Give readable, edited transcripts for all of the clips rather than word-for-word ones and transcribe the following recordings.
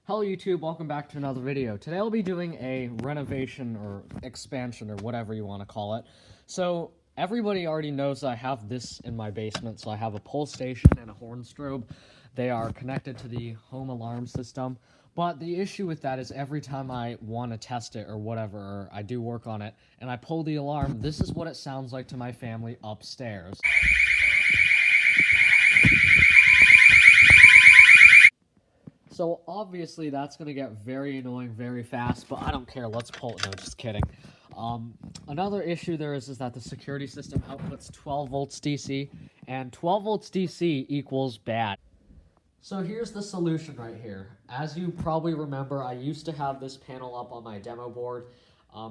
Hello YouTube, welcome back to another video. Today I'll be doing a renovation or expansion or whatever you want to call it. So everybody already knows I have this in my basement. So I have a pull station and a horn strobe. They are connected to the home alarm system. But the issue with that is every time I want to test it or whatever, or I do work on it, and I pull the alarm, this is what it sounds like to my family upstairs. So obviously that's going to get very annoying very fast, but I don't care. Let's pull it. No, just kidding. Another issue there is that the security system outputs 12 volts DC, and 12 volts DC equals bad. So here's the solution right here. As you probably remember, I used to have this panel up on my demo board.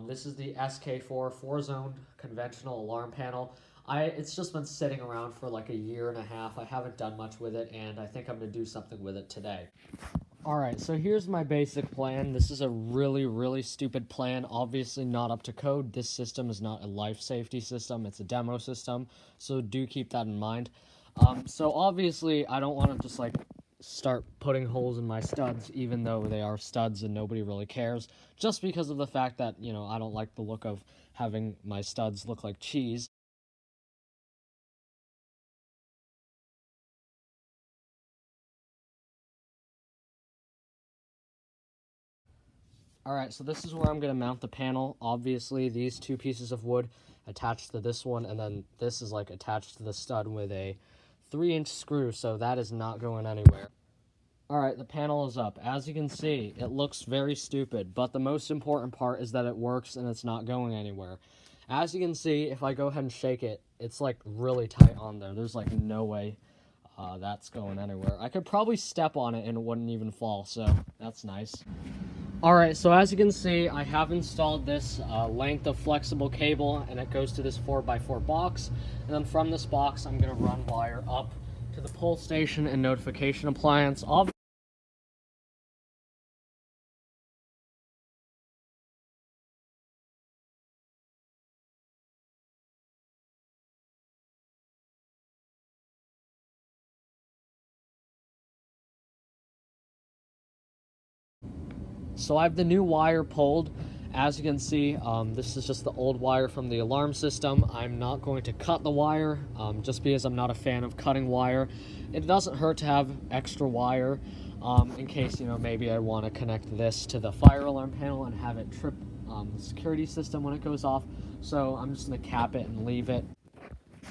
This is the SK4 4-zone conventional alarm panel. It's just been sitting around for like a year and a half. I haven't done much with it, and I think I'm going to do something with it today. Alright, so here's my basic plan. This is a really stupid plan. Obviously not up to code. This system is not a life safety system. It's a demo system, so do keep that in mind. So obviously I don't want to just like start putting holes in my studs, even though they are studs and nobody really cares, just because of the fact that, you know, I don't like the look of having my studs look like cheese. Alright, so this is where I'm going to mount the panel. Obviously, these two pieces of wood attached to this one, and then this is like attached to the stud with a 3-inch screw, so that is not going anywhere. Alright, the panel is up. As you can see, it looks very stupid, but the most important part is that it works and it's not going anywhere. As you can see, if I go ahead and shake it, it's like really tight on there. There's like no way that's going anywhere. I could probably step on it and it wouldn't even fall, so that's nice. Alright, so as you can see, I have installed this length of flexible cable, and it goes to this 4x4 box, and then from this box I'm going to run wire up to the pull station and notification appliance. So I have the new wire pulled. As you can see, this is just the old wire from the alarm system. I'm not going to cut the wire, just because I'm not a fan of cutting wire. It doesn't hurt to have extra wire, in case, you know, maybe I want to connect this to the fire alarm panel and have it trip the security system when it goes off. So I'm just going to cap it and leave it.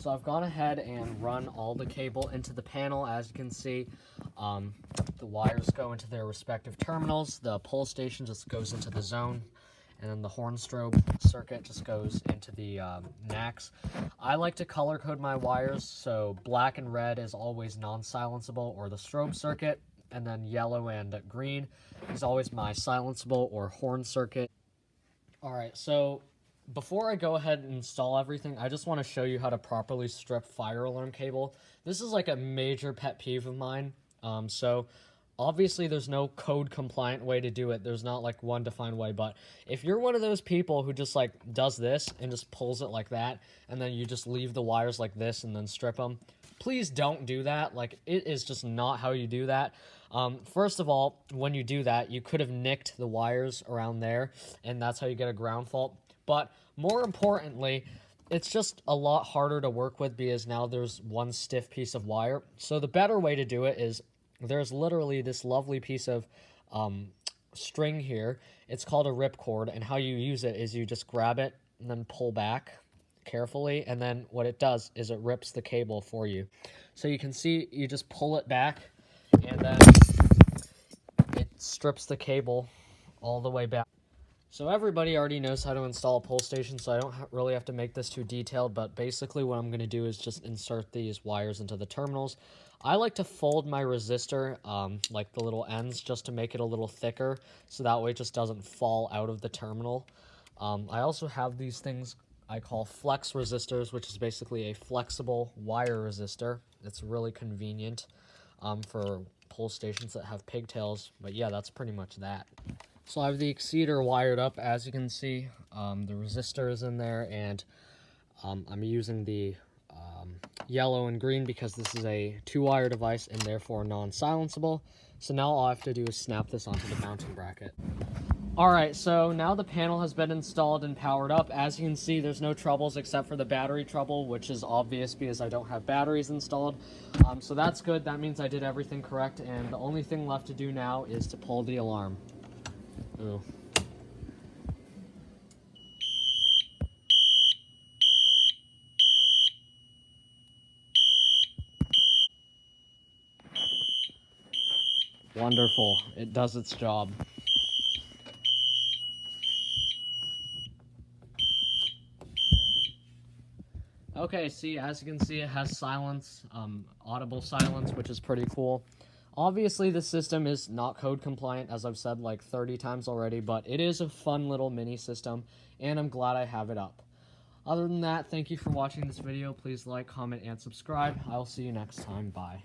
So I've gone ahead and run all the cable into the panel. As you can see, the wires go into their respective terminals. The pull station just goes into the zone, and then the horn strobe circuit just goes into the NACs. I like to color code my wires, so black and red is always non-silenceable or the strobe circuit, and then yellow and green is always my silenceable or horn circuit. Alright, so before I go ahead and install everything, I just want to show you how to properly strip fire alarm cable. This is like a major pet peeve of mine. So obviously there's no code compliant way to do it. There's not like one defined way, but if you're one of those people who just like does this and just pulls it like that, and then you just leave the wires like this and then strip them, please don't do that. Like, it is just not how you do that. First of all, when you do that, you could have nicked the wires around there, and that's how you get a ground fault. But more importantly, it's just a lot harder to work with because now there's one stiff piece of wire. So the better way to do it is there's literally this lovely piece of string here. It's called a ripcord, and how you use it is you just grab it and then pull back carefully, and then what it does is it rips the cable for you. So you can see you just pull it back, and then it strips the cable all the way back. So everybody already knows how to install a pull station, so I don't really have to make this too detailed, but basically what I'm going to do is just insert these wires into the terminals. I like to fold my resistor, like the little ends, just to make it a little thicker, so that way it just doesn't fall out of the terminal. I also have these things I call flex resistors, which is basically a flexible wire resistor. It's really convenient for pull stations that have pigtails, but yeah, that's pretty much that. So I have the exceeder wired up, as you can see. The resistor is in there, and I'm using the yellow and green because this is a 2-wire device and therefore non-silenceable. So now all I have to do is snap this onto the mounting bracket. Alright, so now the panel has been installed and powered up. As you can see, there's no troubles except for the battery trouble, which is obvious because I don't have batteries installed. So that's good. That means I did everything correct, and the only thing left to do now is to pull the alarm. Ooh. Wonderful. It does its job. Okay, see, as you can see, it has silence, audible silence, which is pretty cool. Obviously, this system is not code compliant, as I've said like 30 times already, but it is a fun little mini system, and I'm glad I have it up. Other than that, thank you for watching this video. Please like, comment, and subscribe. I'll see you next time. Bye.